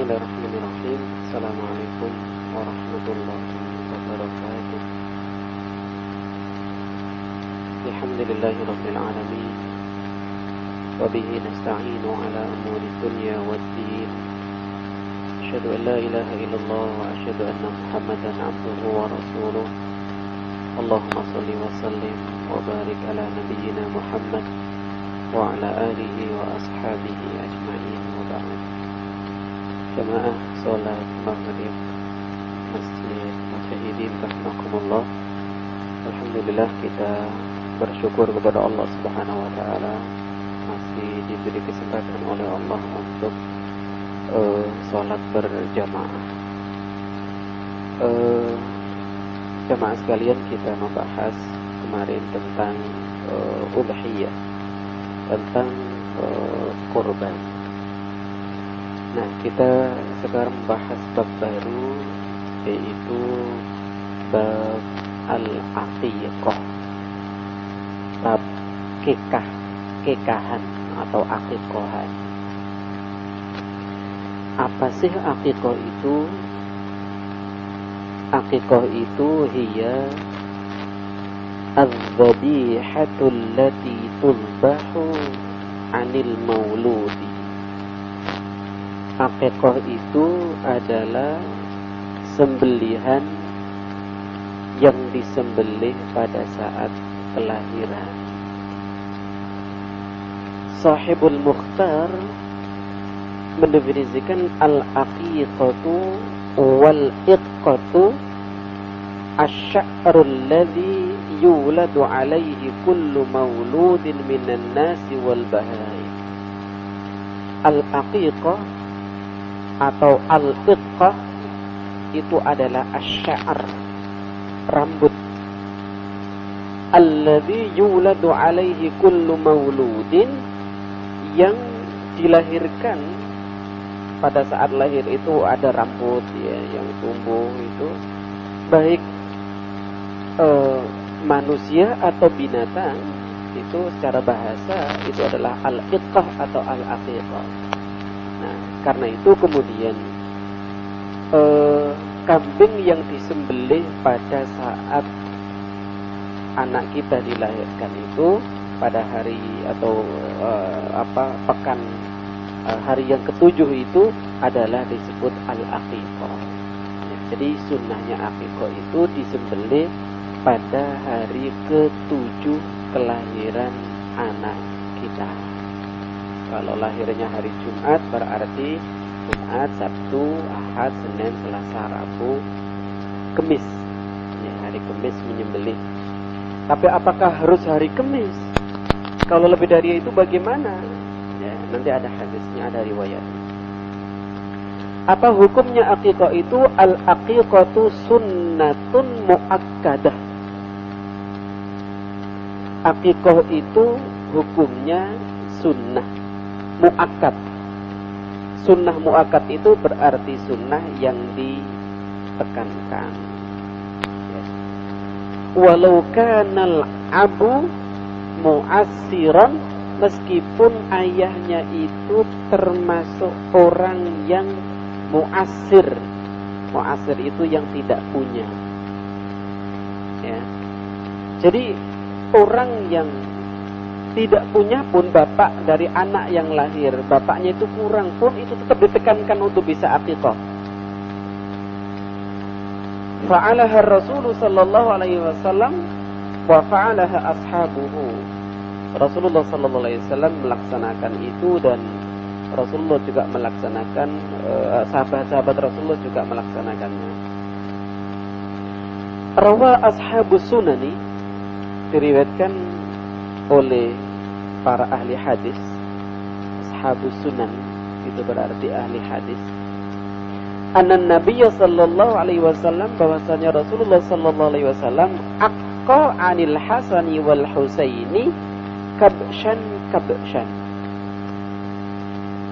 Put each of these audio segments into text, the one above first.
Bismillahirrahmanirrahim. Assalamualaikum warahmatullahi wabarakatuh. Alhamdulillahirabbil alamin. Wa bihi nasta'inu ala umuri dunya waddin. Asyhadu an la ilaha illallah wa asyhadu anna Muhammadan abduhu wa rasuluh. Allahumma shalli wa sallim wa barik ala nabiyyina Muhammad wa ala alihi wa ashabihi ajma'in wa ba'd. Jamaah sholat maghrib Masjid Musyahidin rahimakumullah. Alhamdulillah, kita bersyukur kepada Allah Subhanahu wa taala masih diberi kesempatan oleh Allah untuk sholat berjamaah. Jamaah sekalian, kita membahas kemarin tentang udhiyah, tentang kurban. Nah, kita sekarang membahas bab baru, yaitu bab al-aqiqah, bab kekahan atau aqiqahan. Apa sih aqiqah itu? Aqiqah itu hiya az-dhabihatul lati tulbahu 'anil mauludi. Aqiqah itu adalah sembelihan yang disembelih pada saat kelahiran. Sahibul Mukhtar mendefinisikan al-aqiqatu wal iqqatu asy-sya'rul ladzi yuladu 'alaihi kullu mauludin minan nasi wal bahai. Al-aqiqah atau al-iqqah itu adalah asy-sya'r, rambut, alladzi yuladu 'alaihi kullu mauludin, yang dilahirkan pada saat lahir itu ada rambut ya yang tumbuh itu, baik manusia atau binatang, itu secara bahasa itu adalah al-iqqah atau al-aqiqah. Nah, karena itu kemudian kambing yang disembelih pada saat anak kita dilahirkan itu pada hari atau pekan hari yang ketujuh itu adalah disebut al-aqiqah. Ya, jadi sunnahnya aqiqah itu disembelih pada hari ketujuh kelahiran anak kita. Kalau lahirnya hari Jumat berarti Jumat, Sabtu, Ahad, Senin, Selasa, Rabu, Kemis. Ya, hari Kemis menyembelih. Tapi apakah harus hari Kemis? Kalau lebih dari itu bagaimana? Ya, nanti ada hadisnya, ada riwayatnya. Apa hukumnya aqiqah itu? Al-aqiqatu sunnatun muakkadah. Aqiqah itu hukumnya sunnah muakkad. Sunnah muakkad itu berarti sunnah yang ditekankan. Ya. Walau kanal abu mu'assiran, meskipun ayahnya itu termasuk orang yang mu'assir. Mu'assir itu yang tidak punya. Ya. Jadi orang yang tidak punya pun, bapak dari anak yang lahir, bapaknya itu kurang pun, itu tetap ditekankan untuk bisa aqiqah. Fa'alaha Rasulullah sallallahu alaihi wasallam wa fa'alaha ashabuhu. Rasulullah sallallahu alaihi wasallam melaksanakan itu, dan Rasulullah juga melaksanakan, sahabat-sahabat Rasulullah juga melaksanakannya. Rawa ashabus sunani, diriwayatkan oleh para ahli hadis. Ashabus sunan itu berarti ahli hadis. Anna Nabiyya sallallahu alaihi wasallam, bahwasanya Rasulullah sallallahu alaihi wasallam aqqa 'anil Hasani wal Husaini kabshan.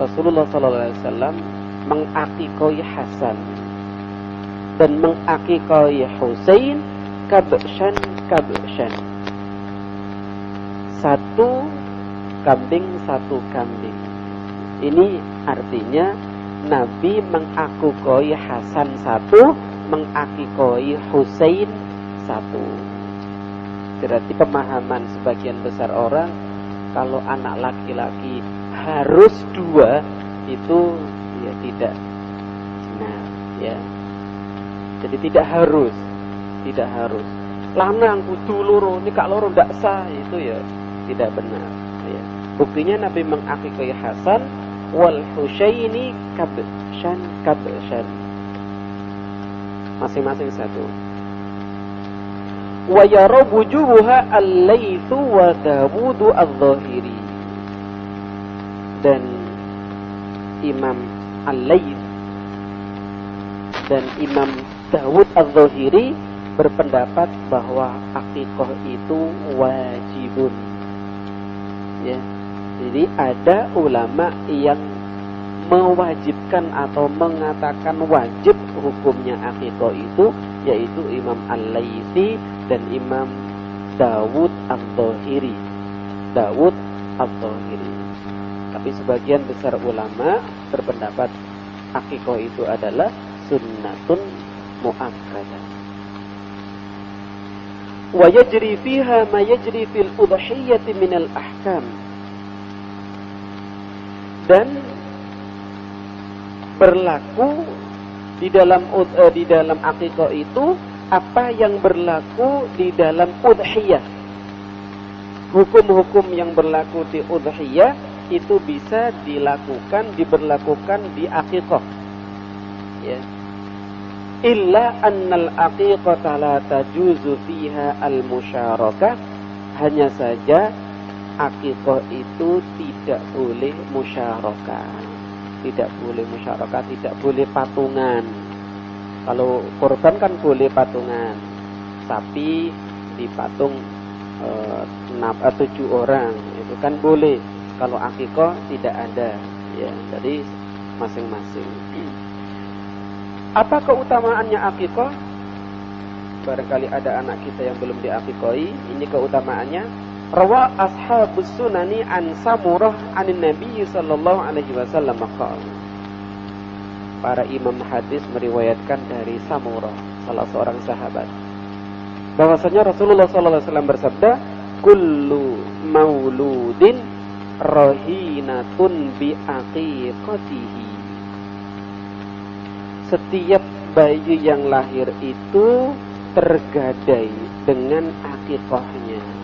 Rasulullah sallallahu alaihi wasallam mengaqiqai Hasan dan mengaqiqai Husain kabshan. Satu kambing. Ini artinya Nabi mengakikoi Hasan satu, mengakikoi Husain satu. Berarti pemahaman sebagian besar orang kalau anak laki-laki harus dua itu ya tidak benar ya. Jadi tidak harus lanang kudu loro nikah loro ndak sah, itu ya tidak benar ya. Buktinya Nabi mengakikoi Hasan wal Husaini kabshan masing-masing satu. Wa yara wujuha al-Laits wa Dawud al-Zahiri, dan Imam al-Laits dan Imam Dawud al-Zahiri berpendapat bahwa akikah itu wajibun ya. Jadi ada ulama yang mewajibkan atau mengatakan wajib hukumnya akikah itu, yaitu Imam al-Laitsi dan Imam Dawud al-Zahiri. Tapi sebagian besar ulama berpendapat akikah itu adalah sunnatun muakkadah. Wa yajri fiha ma yajri fil udhiyyati minal ahkam. Dan berlaku di dalam akikah itu apa yang berlaku di dalam udhiyah. Hukum-hukum yang berlaku di udhiyah itu bisa diberlakukan di akikah. Ya. Illa annal aqiqata la tajuzu fiha al-musyarakah. Hanya saja akikah itu tidak boleh musyarakah. Tidak boleh patungan. Kalau korban kan boleh patungan. Sapi dipatung 7 orang, itu kan boleh. Kalau akikah tidak ada ya. Jadi masing-masing. Apa keutamaannya akikah? Barangkali ada anak kita yang belum diakikoi. Ini keutamaannya. Rawa ashabus sunani an Samurah anin Nabi sallallahu alaihi wasallam qala. Para imam hadis meriwayatkan dari Samurah, salah seorang sahabat, bahwasanya Rasulullah sallallahu alaihi wasallam bersabda, kullu mauludin rahinatun bi aqiqatihi. Setiap bayi yang lahir itu tergadai dengan akikahnya.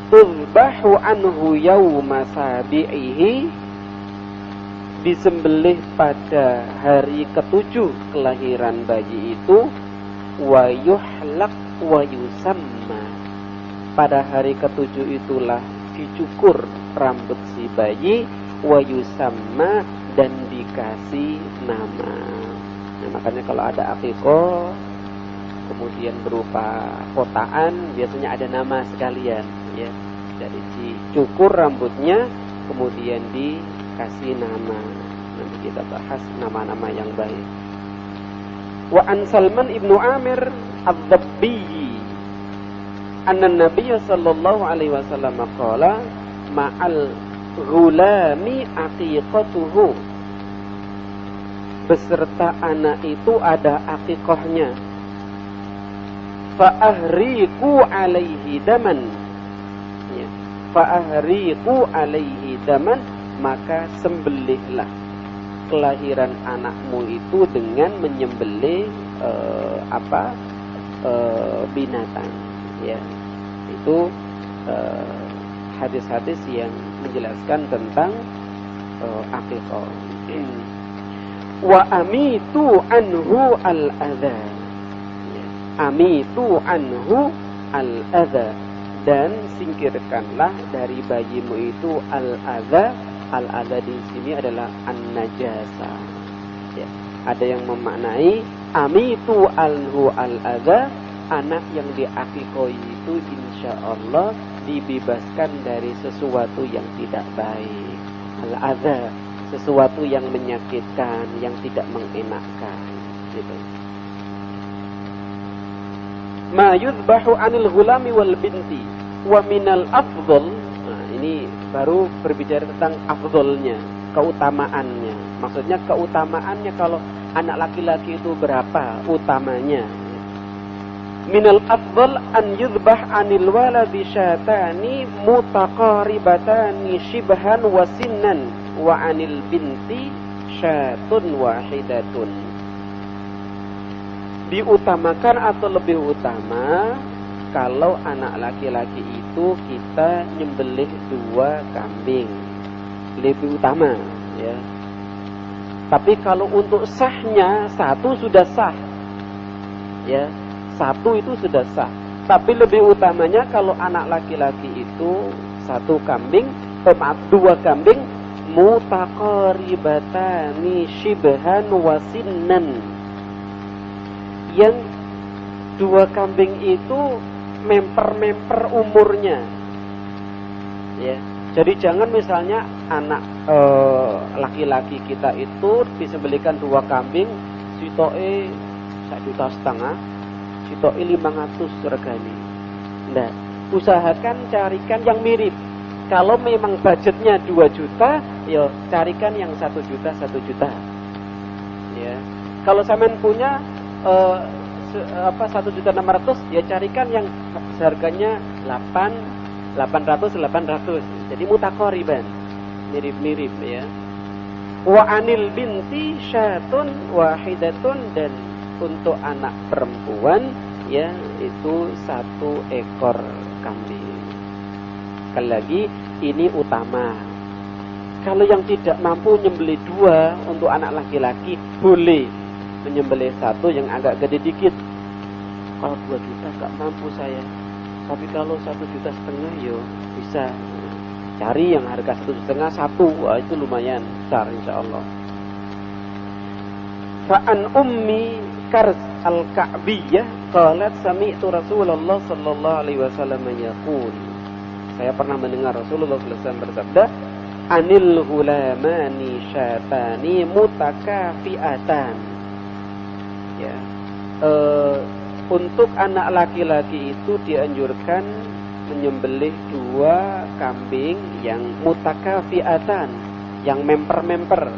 Tuzbahu anhu yawma sabi'ihi, disembelih pada hari ke-7 kelahiran bayi itu. Wa yuhlaq wa yusamma, pada hari ke-7 itulah dicukur rambut si bayi. Wa yusamma, dan dikasih nama. Nah, makanya kalau ada akikah kemudian berupa kotaan, biasanya ada nama sekalian ya. Jadi dicukur rambutnya kemudian dikasih nama. Nanti kita bahas nama-nama yang baik. Wa an Salman ibnu Amir ad-Dabbi anna Nabiy sallallahu alaihi wasallam qala ma'al ghulami aqiqatuhu, beserta anak itu ada akikahnya. Fa'ahriqu alaihi daman ya. Fa'ahriqu alaihi daman, maka sembelihlah kelahiran anakmu itu dengan menyembelih binatang ya. Itu hadis-hadis yang menjelaskan tentang akikah. Wa amitu anhu al-adha, amitu anhu al-adha, dan singkirkanlah dari bayimu itu al-adha. Al-adha di sini adalah an-najasa ya. Ada yang memaknai amitu anhu al-adha, anak yang diakikoi itu insyaallah dibebaskan dari sesuatu yang tidak baik. Al-adha, sesuatu yang menyakitkan, yang tidak mengenakkan gitu. Ma yuzbahu anil ghulami wal binti wa minal afdal. Nah, ini baru berbicara tentang afdalnya, keutamaannya. Maksudnya keutamaannya kalau anak laki-laki itu berapa utamanya. Minal afdal an yudbah anil waladi syatani mutaqaribatani shibhan wa sinnan wa anil binti syatun wahidatun. Diutamakan atau lebih utama kalau anak laki-laki itu kita nyembelih 2 kambing. Lebih utama ya. Tapi kalau untuk sahnya 1 sudah sah. Ya. 1 itu sudah sah. Tapi lebih utamanya kalau anak laki-laki itu 1 kambing, 2 kambing mutaqaribatani shibhan wa sinnan. Yang 2 kambing itu memper-memper umurnya. Ya. Jadi jangan misalnya anak laki-laki kita itu disembelihkan 2 kambing, sitoke 1,5 juta, sitoke 500 regane. Nah, usahakan carikan yang mirip. Kalau memang budgetnya 2 juta, ya carikan yang 1 juta, 1 juta. Ya. Kalau sampean punya 1.600.000, ya carikan yang harganya 800. Jadi mutaqariban, mirip-mirip ya. Wa anil binti syatun wahidatun, dan untuk anak perempuan ya itu 1 ekor kambing. Sekali lagi ini utama. Kalau yang tidak mampu menyembelih 2 untuk anak laki-laki, boleh menyembelih 1 yang agak gede dikit. Kalau 2 juta gak mampu saya. Tapi kalau 1,5 juta yo bisa. Cari yang harga 1,5 juta 1. Wah, itu lumayan besar insyaallah. Fa'an ummi Karz al-Ka'biyah qalat sami'tu Rasulullah sallallahu alaihi wasallam yaqul. Saya pernah mendengar Rasulullah sallallahu alaihi wasallam bersabda, anil hulamani syatani mutakafiatan. Ya. Untuk anak laki-laki itu dianjurkan menyembelih 2 kambing yang mutakafiatan, yang memper-memper.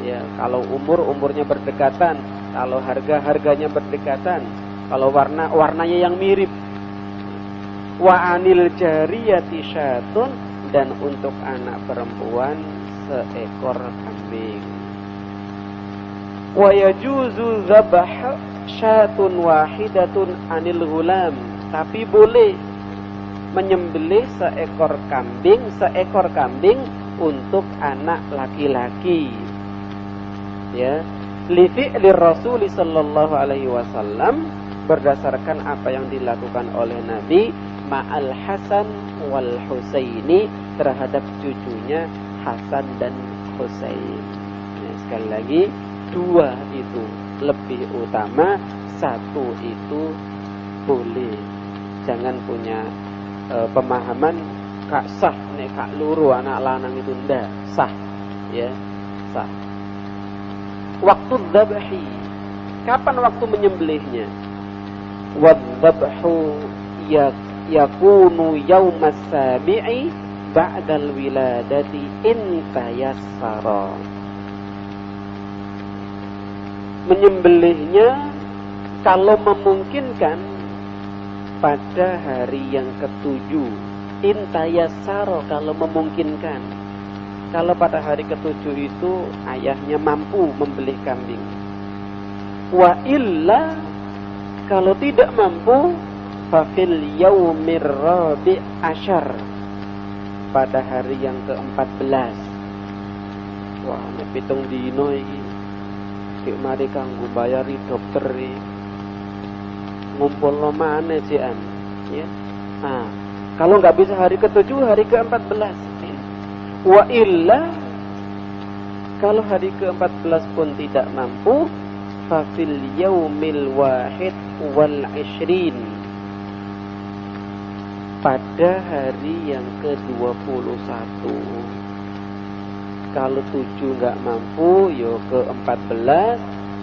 Ya, kalau umurnya berdekatan, kalau harganya berdekatan, kalau warnanya yang mirip. Wa anil jariyati syatun, dan untuk anak perempuan 1 ekor kambing. Wa yajuzu zabah syatun wahidatun anil ghulam, tapi boleh menyembelih 1 ekor kambing untuk anak laki-laki. Ya, li fi'li Rasul sallallahu alaihi wasallam, berdasarkan apa yang dilakukan oleh Nabi ma'al Hasan wal Husaini, terhadap cucunya Hasan dan Husain. Ya, sekali lagi 2 itu lebih utama, 1 itu boleh. Jangan punya pemahaman kak sah nek kak luru anak lanang itu ndak sah. Ya, sah. Waktu dzabhi, kapan waktu menyembelihnya? Wadzabhu yakunu yaumas sabi'i ba'dal wiladati in tayassara. Menyembelihnya kalau memungkinkan pada hari yang ke-7. In tayassara, kalau memungkinkan. Kalau pada hari ke-7 itu ayahnya mampu membeli kambing. Wa illa, kalau tidak mampu, fa fil yaumir rabi' asyar, pada hari yang ke-14. Wah, nek 7 dino iki dik mari kanggo bayari dokter iki. Ngumpulno maneh jian, ya. Nah, kalau nggak bisa hari ke-7, hari ke-14. Wa illa, kalau hari ke-14 pun tidak mampu, fa fil yaumil wahid wal 20, pada hari yang ke-21. Kalau 7 nggak mampu, yo ke-14.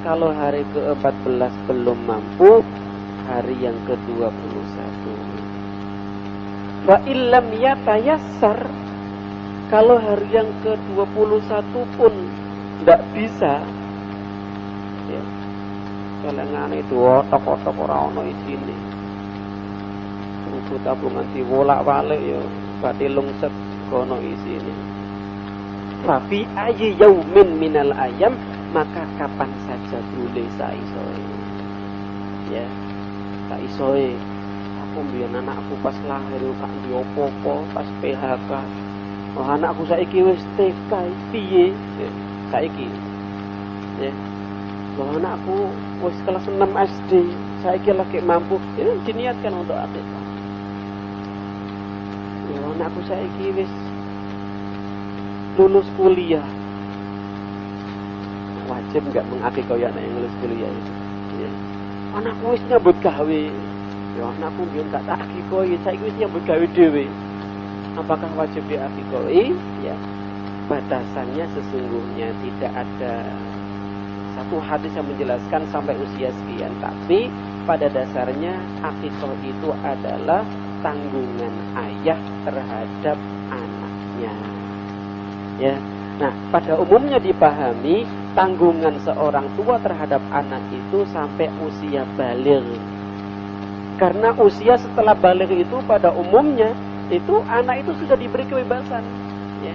Kalau hari ke-14 belum mampu, hari yang ke-21. Wa illam yatayassar, kalau hari yang ke-21 pun Tidak bisa. Ya. Celengan itu otok-otok ora ono isine. Buku tabungan diwolak-walik ya berarti lungset kono isine. Fa fi ayyi yaumin minal ayam, maka kapan saja boleh saisoe. Ya. Saisoe. Aku mbiyen anakku pas lahir gak diopo-opo, pas PHK. Oh, anakku saiki wis TK piye? Ya, saiki. Ya. Oh, anakku wis kelas 6 SD, saiki lagi mampu. Ya, diniatkan untuk akikah. Ya, anakku saiki wis lulus kuliah. Wajib enggak mengakikah ya anak yang lulus kuliah itu? Ya. Anakku wis nyambut gawe. Ya, anakku mbiyen gak tak akikah, saiki wis nyambut gawe dhewe. Apakah wajib diakikoi? Ya, batasannya sesungguhnya tidak ada satu hadis yang menjelaskan sampai usia sekian. Tapi pada dasarnya akikoh itu adalah tanggungan ayah terhadap anaknya. Ya, nah pada umumnya dipahami tanggungan seorang tua terhadap anak itu sampai usia baligh. Karena usia setelah baligh itu pada umumnya itu anak itu sudah diberi kebebasan, ya.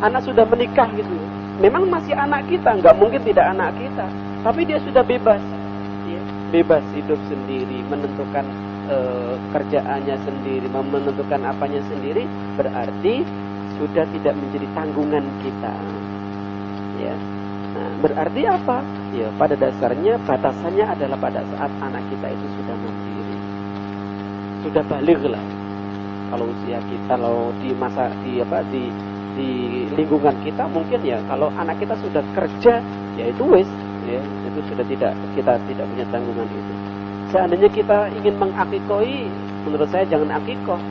Anak sudah menikah gitu. Memang masih anak kita, nggak mungkin tidak anak kita, tapi dia sudah bebas, ya. Bebas hidup sendiri, menentukan kerjaannya sendiri, menentukan apanya sendiri, berarti sudah tidak menjadi tanggungan kita, ya. Nah, berarti apa? Ya, pada dasarnya batasannya adalah pada saat anak kita itu sudah mandiri, sudah baligh lah. Kalau usia kita, kalau di masa di lingkungan kita mungkin ya, kalau anak kita sudah kerja ya itu wis, ya itu sudah kita tidak punya tanggungan itu. Seandainya kita ingin mengakikoi, menurut saya jangan akikoh,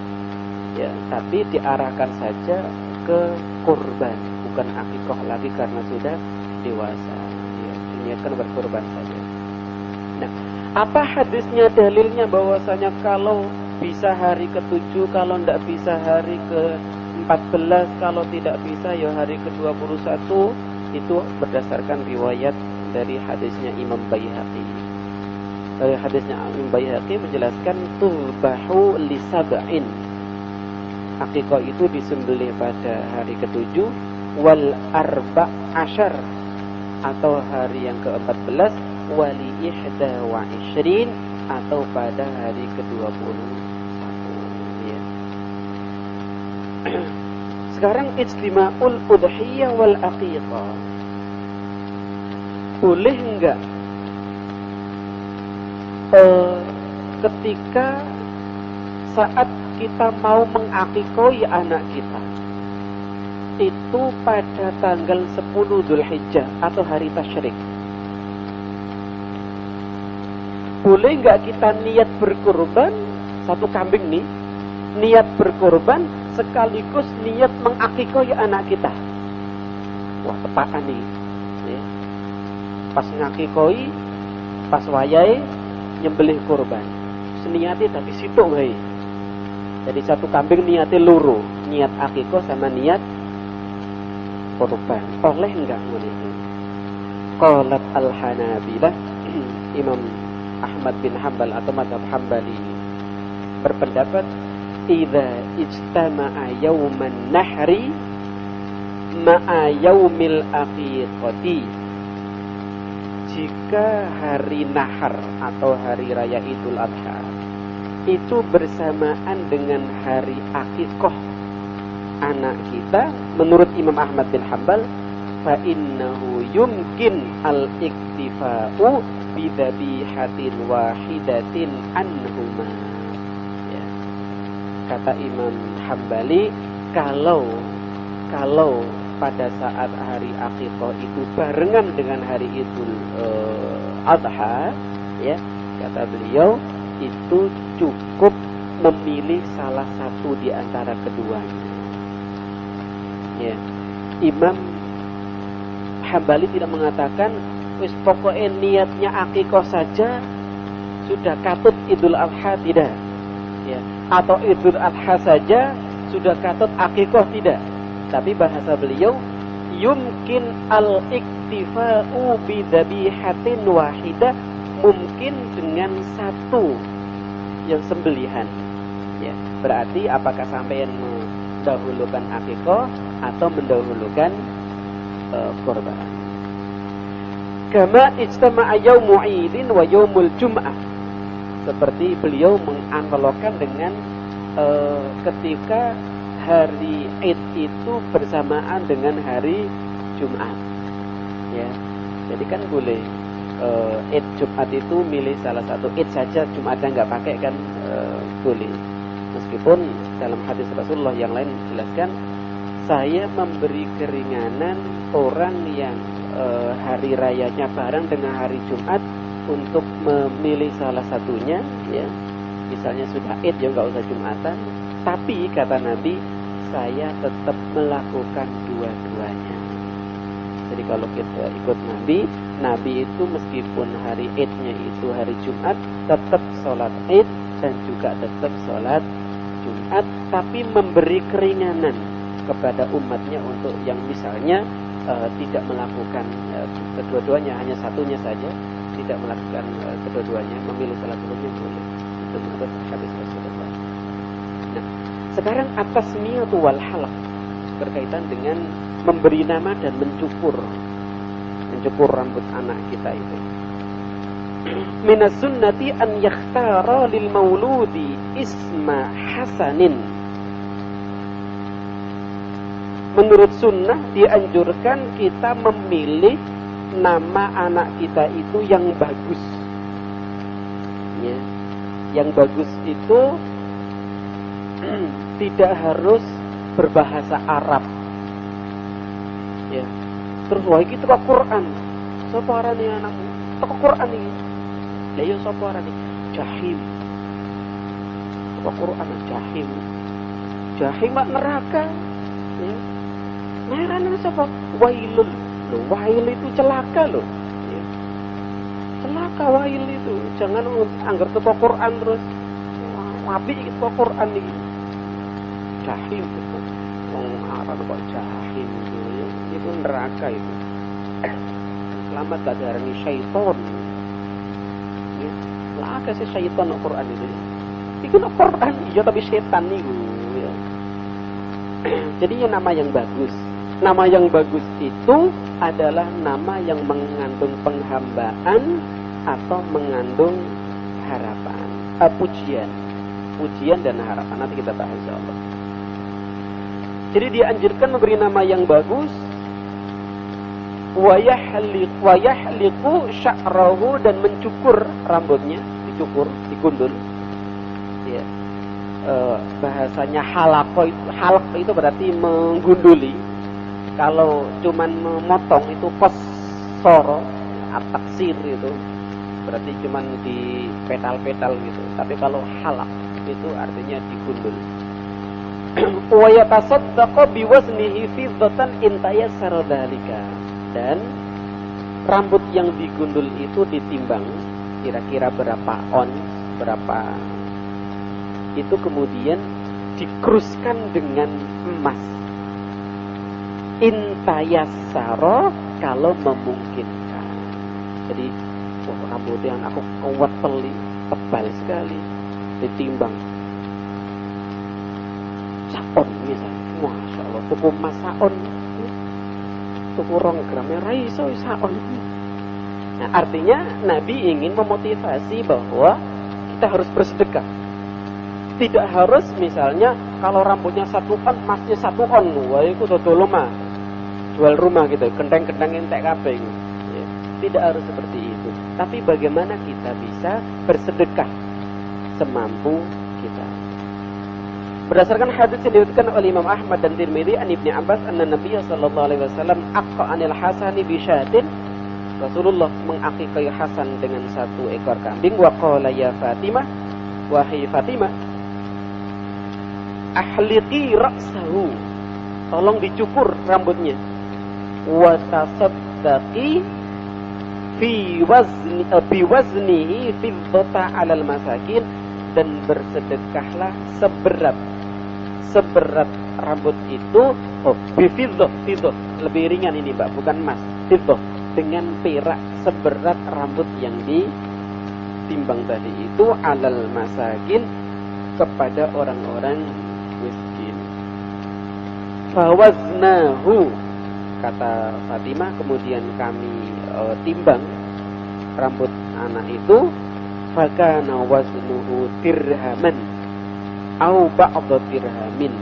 ya, tapi diarahkan saja ke kurban, bukan akikoh lagi karena sudah dewasa, ya, diniatkan berkurban saja. Nah, apa hadisnya, dalilnya bahwasanya kalau bisa hari ke-7, kalau tidak bisa hari ke-14, kalau tidak bisa ya hari ke-21, itu berdasarkan riwayat dari hadisnya Imam Baihaqi. Dari hadisnya Imam Baihaqi menjelaskan tubahu li sab'in. Akikah itu disembelih pada hari ke-7 wal arba' asyar, atau hari yang ke-14, wali ihda wa ishrin, atau pada hari ke-21. Ya. Sekarang ijtima'ul udhiyah wal aqiqah. Boleh enggak ketika saat kita mau mengakikoi anak kita itu pada tanggal 10 Dzulhijjah atau hari tasyrik, boleh nggak kita niat berkorban satu kambing nih, niat berkorban sekaligus niat mengakikoi anak kita? Wah, tepaan nih, ya. Pas ngakikoi, pas wayai nyembelih korban, seniati tapi situ wae. Jadi satu kambing niatnya loro, niat akikoh sama niat korban. Oleh enggak boleh? Qalat al-Hanabilah, Imam Ahmad bin Hanbal atau mazhab Hambali berpendapat, idza ijtama'a yauman nahri ma'a yaumil aqiqati, jika hari nahar atau hari raya Idul Adha itu bersamaan dengan hari akikoh anak kita, menurut Imam Ahmad bin Hanbal, fa innahu yumkin al-iktifa'u bidzabihatin wahidatin anhuma. Ya. Kata Imam Hambali, kalau pada saat hari akikah itu barengan dengan hari Idul Adha, ya, kata beliau itu cukup memilih salah satu di antara keduanya. Ya. Imam Hambali tidak mengatakan wis pokoknya niatnya akikah saja sudah katut Idul Adha, tidak, ya, atau Idul Adha saja sudah katut akikah, tidak. Tapi bahasa beliau yumkin al-iktifa'u bidzabihatin wahidah, mungkin dengan satu yang sembelihan. Ya, berarti apakah sampeyan mendahulukan akikah atau mendahulukan kurban? Kama ijtama'a yaumu 'idin wa yaumul jum'ah. Seperti beliau menganalogkan dengan ketika hari Id itu bersamaan dengan hari Jumat. Ya. Jadi kan boleh Id Jumat itu milih salah satu Id saja, Jumatnya nggak pakai kan boleh. Meskipun dalam hadis Rasulullah yang lain jelaskan, saya memberi keringanan orang yang hari rayanya bareng dengan hari Jumat untuk memilih salah satunya, ya. Misalnya sudah Id ya nggak usah Jumatan, tapi kata Nabi, saya tetap melakukan dua-duanya. Jadi kalau kita ikut Nabi itu meskipun hari Idnya itu hari Jumat, tetap sholat Id dan juga tetap sholat Jumat, tapi memberi keringanan kepada umatnya untuk yang misalnya tidak melakukan kedua-duanya, hanya satunya saja, tidak melakukan kedua-duanya, memilih salah satunya boleh. Itu menurut hadis Rasulullah. Nah, sekarang at-tasmiyatu wal halaq berkaitan dengan memberi nama dan mencukur rambut anak kita itu. Minas sunnati an yakhtara lil mauludi isma hasanin. Menurut sunnah dianjurkan kita memilih nama anak kita itu yang bagus. Ya. Yang bagus itu tidak harus berbahasa Arab. Ya. Terus wah iki teko Quran. Sapa arane anakmu? Teko Quran iki. Lah ya sapa arane? Jahim. Teko Quran Jahim. Jahim mak neraka. Ya. Nah, sapa? Wailul. Loh, wail itu celaka loh. Ya. Celaka wail itu. Jangan anggar teko Quran terus wapi teko Quran iki. Jahim itu. Wong Arab kok jahim itu. Itu neraka itu. Selamat gak darani syaitan. Ya. Lah ada sih syaitan no Quran itu. Itu no Quran iya tapi setan niku ya. Jadi ya nama yang bagus. Nama yang bagus itu adalah nama yang mengandung penghambaan atau mengandung harapan, pujian dan harapan. Nanti kita bahas insyaallah. Jadi dianjurkan memberi nama yang bagus. Wa yahliqu sya'rahu, dan mencukur rambutnya, dicukur, digundul. Ya. Bahasanya halaq itu berarti menggunduli. Kalau cuman memotong itu qassara, at-taksir itu berarti cuman di petal-petal gitu. Tapi kalau halaq itu artinya digundul. Wa yatasaddaqu biwaznihi fiddatan in tayassara dzalika. Dan rambut yang digundul itu ditimbang kira-kira berapa ons, berapa, itu kemudian dikruskan dengan emas. Intayassara, kalau memungkinkan. Jadi rambut yang aku kuat tebal sekali, ditimbang saon misalnya, masya Allah, tuku emas saon, tuku 2 gram raiso saon. Nah, artinya Nabi ingin memotivasi bahwa kita harus bersedekah. Tidak harus misalnya kalau rambutnya 1 on, emasnya 1 on, wah itu dodol mah jual rumah gitu, kenteng-kenteng entek kabeh gitu. Ya, tidak harus seperti itu. Tapi bagaimana kita bisa bersedekah semampu kita. Berdasarkan hadis yang diriwayatkan oleh Imam Ahmad dan Tirmidzi an Ibnu Abbas anna Nabiy sallallahu alaihi wasallam aqqa 'anil Hasani bi syatin. Rasulullah mengaqiqai Hasan dengan 1 ekor kambing. Wa qala ya Fatimah, wahai Fatimah, ahliqi ra'sahu, tolong dicukur rambutnya. Wa tasaddaqi fi waznihi fiddata 'alal masakin, dan bersedekahlah seberat rambut itu bifiddah, lebih ringan ini Mbak, bukan emas, fiddah, dengan perak seberat rambut yang ditimbang tadi itu alal masakin, kepada orang-orang miskin. Fawaznahu, kata Fatimah, kemudian kami timbang rambut anak itu, fakana waznuhu dirhaman au ba'dha dirhamin,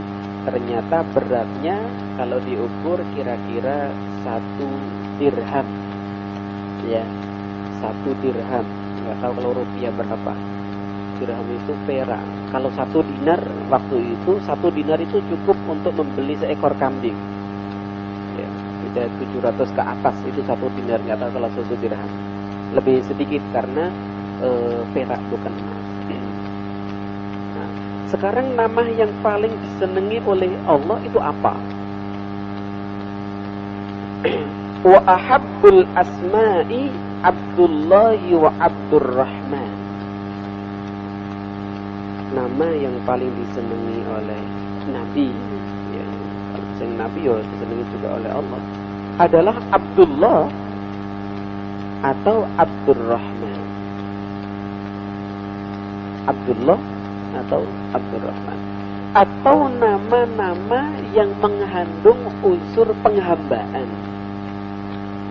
ternyata beratnya kalau diukur kira-kira 1 dirham, ya, 1 dirham. Nggak tahu kalau rupiah berapa. Dirham itu perak. Kalau 1 dinar waktu itu, 1 dinar itu cukup untuk membeli seekor kambing. Ya, sudah 700 ke atas itu 1 dinar. Nggak tahu kalau 1 dirham. Lebih sedikit karena perak bukan emas. Nah, sekarang nama yang paling disenangi oleh Allah itu apa? Wa ahabbul asma'i Abdullahi wa Abdurrahman. Nama yang paling disenangi oleh Nabi, ya, kalau disenangi Nabi ya disenangi juga oleh Allah, adalah Abdullah atau Abdurrahman. Abdullah atau Abdurrahman, atau nama-nama yang mengandung unsur penghambaan.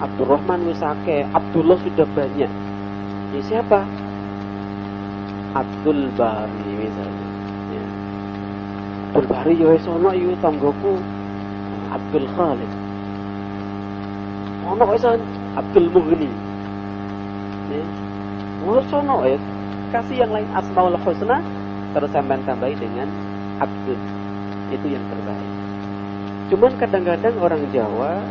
Abdurrahman wis akeh, Abdullah sudah banyak. Ya siapa? Abdul Bari misalnya. Ya. Abdul Bari ya wis ono iki tanggoku Abdul Khalid. Ono wis Abdul Mughni. Ya. Wis ono ya. Kasih yang lain Asmaul Husna terus sampean tambahi dengan Abdul. Itu yang terbaik. Cuman kadang-kadang orang Jawa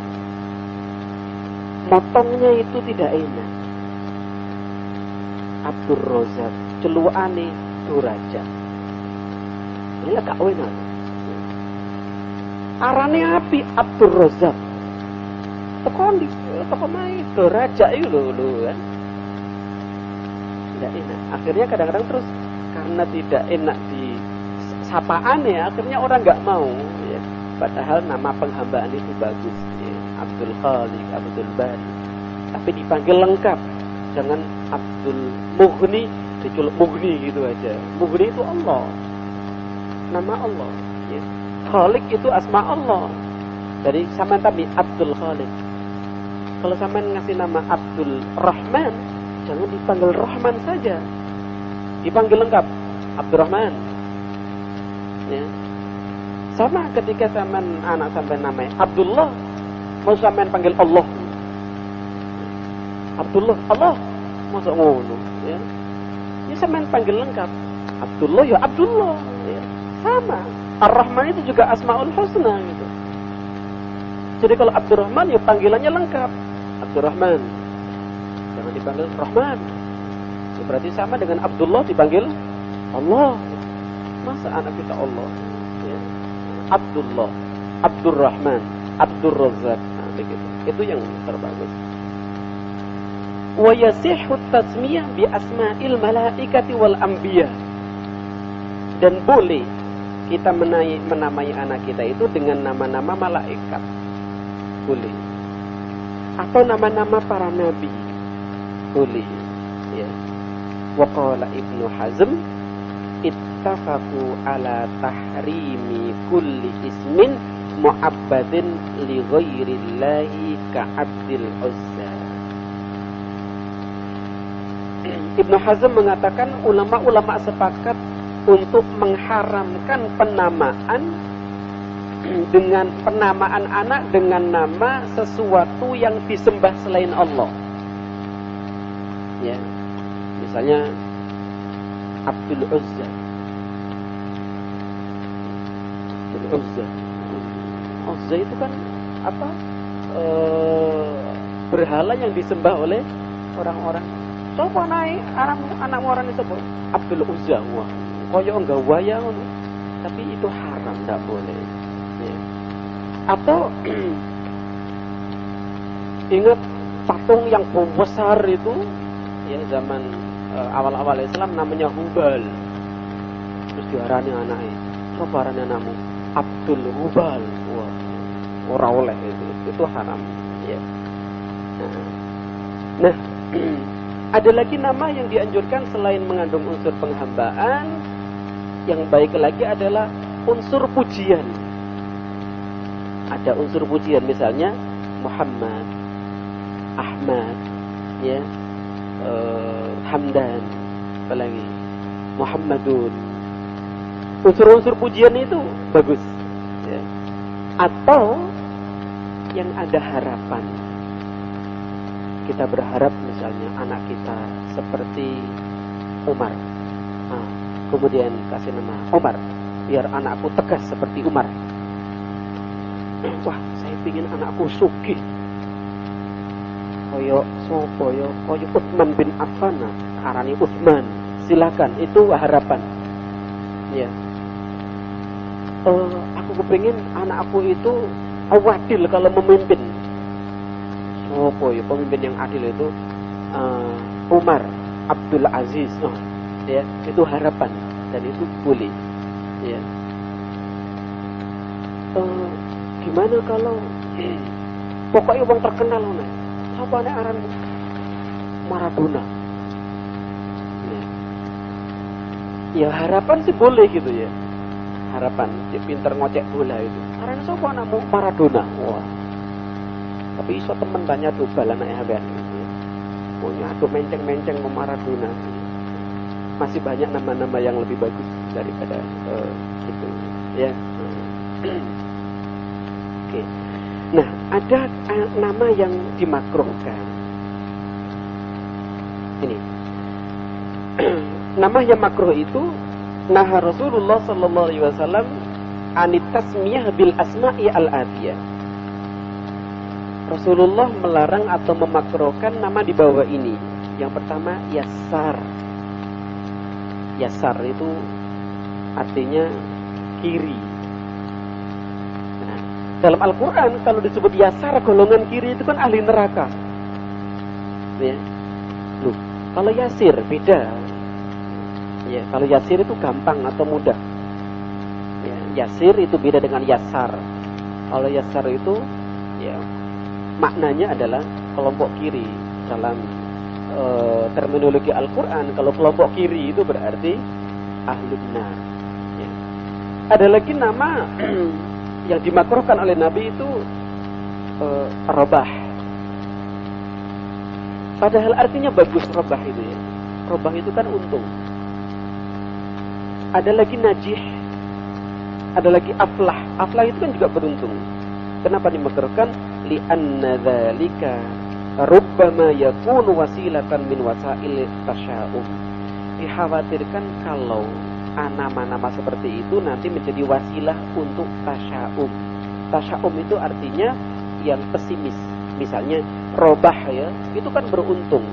motongnya itu tidak enak. Abdul Razak, celuane Durajat. Ini gak enak. Arane api Abdul Razak. Teko main Durajat itu lho kan. Tidak enak. Akhirnya kadang-kadang terus karena tidak enak di sapaane, akhirnya orang nggak mau. Ya. Padahal nama penghambaan itu bagus. Ya. Abdul Khaliq, Abdul Bari. Tapi dipanggil lengkap. Jangan Abdul Mughni, diculuk Mughni gitu aja. Mughni itu Allah. Nama Allah. Ya. Khaliq itu asma Allah. Jadi sampean tadi Abdul Khaliq. Kalau sampean ngasih nama Abdul Rahman, jangan dipanggil Rahman saja. Dipanggil lengkap Abdurrahman. Ya. Sama ketika sampean anak sampean namanya Abdullah, mau sampean panggil Allah. Abdullah, Allah, masa ngono, ya. Ini sampean panggil lengkap. Abdullah ya Abdullah, ya. Sama. Ar-Rahman itu juga Asmaul Husna gitu. Jadi kalau Abdurrahman ya panggilannya lengkap. Abdurrahman. Jangan dipanggil Rahman. Ya, berarti sama dengan Abdullah dipanggil Allah. Masa anak kita Allah? Ya. Abdullah, Abdurrahman, Abdur Razak. Nah, begitu. Itu yang terbagus. Wa yasihhu tasmiyah bi asma'il malaikati wal anbiya. Dan boleh kita menamai anak kita itu dengan nama-nama malaikat. Boleh. Atau nama-nama para nabi. Boleh. Ya. Wa qala Ibnu Hazm ittafaqu ala tahrimi kulli ismin mu'abbadin li ghairillahi ka'abdil uzza. Ibnu Hazm mengatakan ulama-ulama sepakat untuk mengharamkan penamaan dengan penamaan anak dengan nama sesuatu yang disembah selain Allah. Ya. Misalnya Abdul Uzza. Abdul Uzza. Uzza itu kan apa? Berhala yang disembah oleh orang-orang. Coba naik anak orang disebut Abdul Uzza. Wah, koyo enggak wayang, tapi itu haram, enggak boleh. Ya. Atau ingat patung yang besar itu, ya zaman awal-awal Islam namanya Hubal. Terus diarani anaknya, coba arani anakmu Abdul Hubal. Wah, ora oleh itu haram ya. Nah, ada lagi nama yang dianjurkan selain mengandung unsur penghambaan. Yang baik lagi adalah unsur pujian. Ada unsur pujian, misalnya Muhammad, Ahmad, ya, Hamdan, apalagi Muhammadun. Unsur-unsur pujian itu bagus, ya. Atau yang ada harapan. Kita berharap misalnya anak kita seperti Umar. Nah, kemudian kasih nama Umar, biar anakku tegas seperti Umar. Wah, saya ingin anakku sugih. Koyo sopo yo, koyo Utsman bin Affan, arani Utsman. Silakan, itu harapan. Ya. Aku kepingin anakku itu adil kalau memimpin. Sopo yo, pemimpin yang adil itu Umar Abdul Aziz. Oh, ya, itu harapan dan itu boleh. Ya. Gimana kalau pokoknya orang terkenal nih, apa nih aran Maradona? Ya harapan sih boleh gitu ya, harapan dia pinter ngocek bola itu. Aran siapa anakmu Maradona? Wah, tapi iso temen tanya tuh balan anak ya, pokoknya aduh menceng-menceng mau Maradona. Masih banyak nama-nama yang lebih bagus daripada itu, ya. Oke. Nah, ada nama yang dimakruhkan. Ini. Nama yang makruh itu naha Rasulullah sallallahu alaihi wasallam anit tasmiyah bil asma'i al-atiyah. Rasulullah melarang atau memakruhkan nama di bawah ini. Yang pertama Yasar. Yasar itu artinya kiri. Dalam Al-Quran kalau disebut Yasar golongan kiri itu kan ahli neraka. Ya. Loh, kalau Yasir beda. Ya, kalau Yasir itu gampang atau mudah. Ya, Yasir itu beda dengan Yasar. Kalau Yasar itu ya maknanya adalah kelompok kiri. Dalam terminologi Al-Quran kalau kelompok kiri itu berarti ahlun nar. Ya. Ada lagi nama yang dimakruhkan oleh Nabi itu Robah. Padahal artinya bagus Robah itu ya. Robah itu kan untung. Ada lagi Najih. Ada lagi Aflah. Aflah itu kan juga beruntung. Kenapa dimakruhkan? Li'anna dzalika rubbama yakunu wasilatan min wasail tasya'um. Dikhawatirkan kalau nama-nama seperti itu nanti menjadi wasilah untuk tasya'um. Tasya'um itu artinya yang pesimis. Misalnya Robah ya, itu kan beruntung.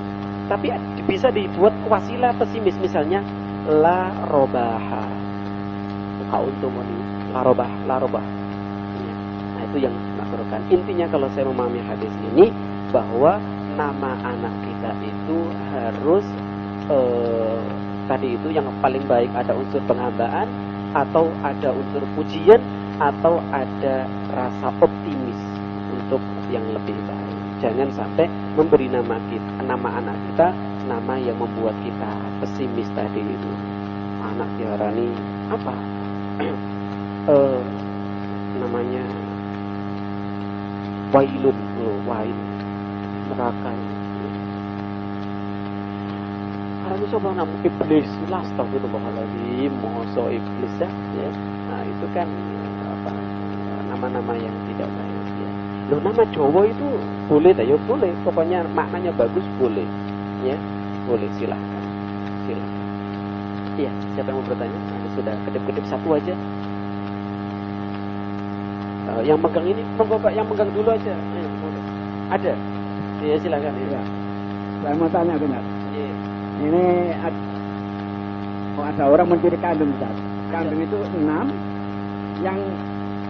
Tapi bisa dibuat wasilah pesimis, misalnya la robaha. Buka untung ini, la robah. Nah, itu yang makruhkan. Intinya kalau saya memahami hadis ini bahwa nama anak kita itu harus tadi itu yang paling baik ada unsur penghambaan atau ada unsur pujian atau ada rasa optimis untuk yang lebih baik. Jangan sampai memberi nama anak kita nama yang membuat kita pesimis tadi itu. Anak diarani apa? Namanya wailun, wail neraka. Karena coba nama iblis, astagfirullahaladzim, moso iblis ya. Nah itu kan apa, nama-nama yang tidak baik ya. Loh, nama Jawa itu boleh tak? Ya boleh, pokoknya maknanya bagus boleh ya, boleh, silahkan. Iya, siapa yang mau bertanya? Nah, sudah kedip-kedip satu aja. Yang megang ini, monggo Pak, yang megang dulu aja. Ada? Iya, silakan. Ya. Saya mau tanya benar. Iya. Ini ada orang mencuri kambing, Ustaz. Kambing itu 6, yang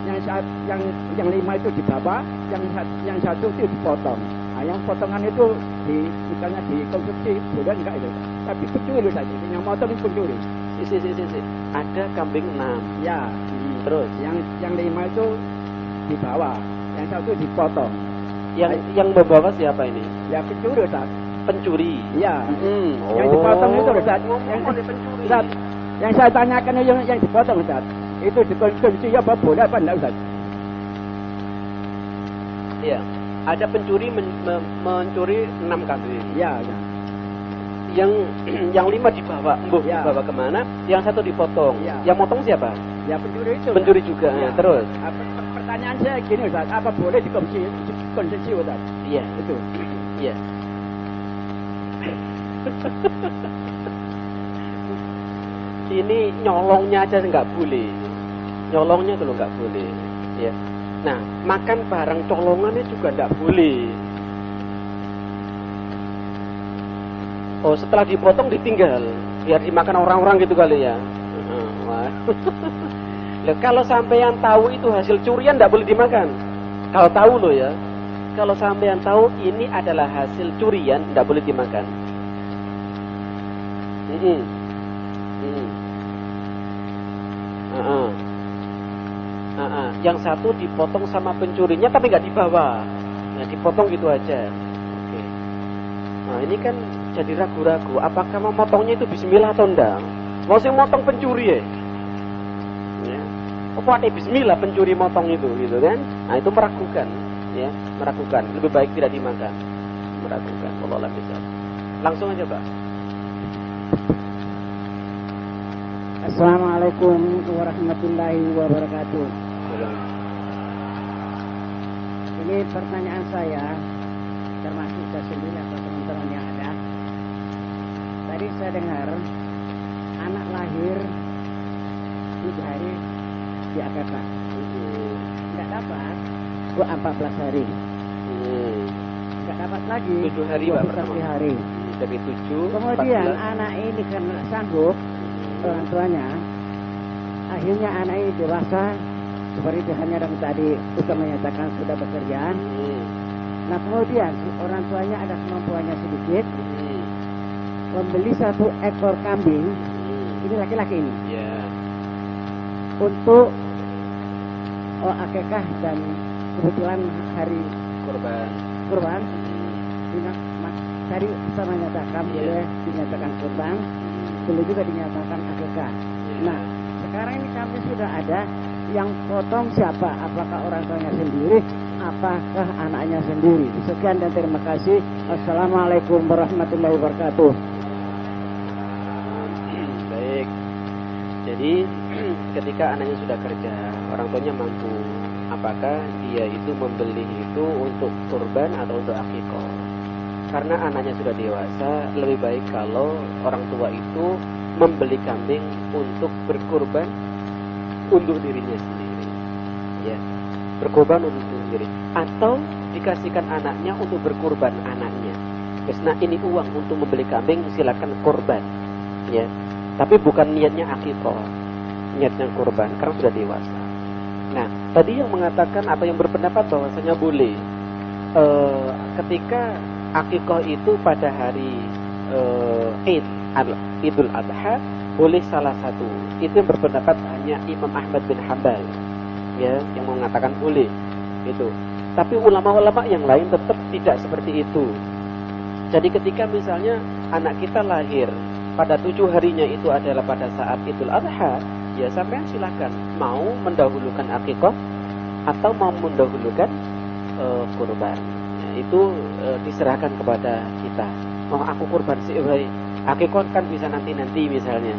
5 itu dibawa, yang 1 itu dipotong. Nah, yang potongan itu misalnya dikonsumsi, boleh enggak itu? Tapi pencuri saja, yang motong itu pencuri. Ada kambing 6. Ya. terus. Yang 5 itu dibawa, yang 1 dipotong. Yang membawa siapa ini? Ya pencuri Ustaz. Pencuri. Iya. Oh. Yang dipotong itu Ustaz. Yang pencuri. Ustaz, yang saya tanyakan yang dipotong Ustaz. Itu dikonsumsi apa boleh apa enggak Ustaz? Iya. Ada pencuri mencuri 6 kambing. Iya, ya. Yang 5 dibawa, Ya. dibawa kemana? Yang 1 dipotong. Ya. Yang motong siapa? Ya pencuri itu. Pencuri juga. Ya. Terus? Pertanyaan saya gini Ustaz, apa boleh dikonsumsi Ustaz? Iya. Itu. Iya. Ini nyolongnya aja nggak boleh. Nyolongnya itu nggak boleh. Ya. Nah, makan barang colongannya juga nggak boleh. Oh, setelah dipotong ditinggal, biar dimakan orang-orang gitu kali ya. Wah. Loh, kalau sampean tahu itu hasil curian nggak boleh dimakan. Kalau tahu loh ya. Kalau sampean tahu ini adalah hasil curian, nggak boleh dimakan. Yang 1 dipotong sama pencurinya tapi nggak dibawa. Nah, dipotong gitu aja. Oke. Nah, ini kan jadi ragu-ragu. Apakah memotongnya itu bismillah atau enggak? Mau sih motong pencuri ya? Ya. Apa ada bismillah pencuri motong itu, gitu kan? Nah, itu meragukan, ya, meragukan. Lebih baik tidak dimakan. Meragukan. Allah bisa. Langsung aja, Pak. Assalamualaikum warahmatullahi wabarakatuh. Ini pertanyaan saya, termasuk saya sendiri atau teman-teman yang ada. Tadi saya dengar anak lahir 7 hari di akekah, nggak dapat 14 hari, nggak dapat lagi 7 hari Pak 21 pertama. hari. Dari 7. Kemudian 14. anak ini karena sanggup orang tuanya, akhirnya anak ini dewasa seperti hanya yang tadi Ustaz menyatakan sudah bekerja. Nah kemudian orang tuanya ada kemampuannya sedikit, membeli 1 ekor kambing, ini laki-laki ini, untuk akikah dan kebetulan hari kurban. Tadi Ustaz menyatakan boleh dinyatakan kurban, boleh juga dinyatakan akikah. Nah sekarang ini kambing sudah ada, yang potong siapa? Apakah orang tuanya sendiri? Apakah anaknya sendiri? Sekian dan terima kasih. Assalamualaikum warahmatullahi wabarakatuh. Baik. Jadi ketika anaknya sudah kerja, orang tuanya mampu, apakah dia itu membeli itu untuk kurban atau untuk akikah? Karena anaknya sudah dewasa, lebih baik kalau orang tua itu membeli kambing untuk berkurban untuk dirinya sendiri, ya, berkorban untuk diri sendiri, atau dikasihkan anaknya untuk berkorban anaknya. Nah ini uang untuk membeli kambing, silakan korban, ya, tapi bukan niatnya akikah, niatnya korban karena sudah dewasa. Nah tadi yang mengatakan atau yang berpendapat bahwasanya boleh ketika akikah itu pada hari Idul Adha, boleh salah satu. Itu yang berpendapat hanya Imam Ahmad bin Hanbal, ya, yang mengatakan boleh itu. Tapi ulama-ulama yang lain tetap tidak seperti itu. Jadi ketika misalnya anak kita lahir pada 7 harinya itu adalah pada saat Idul Adha, ya sampean silakan mau mendahulukan akikah atau mau mendahulukan kurban. Nah, itu diserahkan kepada kita. Mau aku kurban sih, akikah kan bisa nanti misalnya.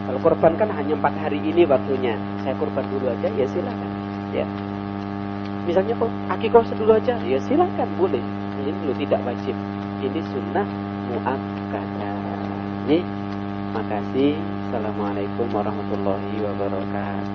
Kalau kurban kan hanya 4 hari ini waktunya. Saya kurban dulu aja, ya silakan. Ya. Misalnya akikah dulu aja, ya silakan, boleh. Ini dulu tidak wajib. Ini sunnah muakkadah. Makasih. Assalamualaikum warahmatullahi wabarakatuh.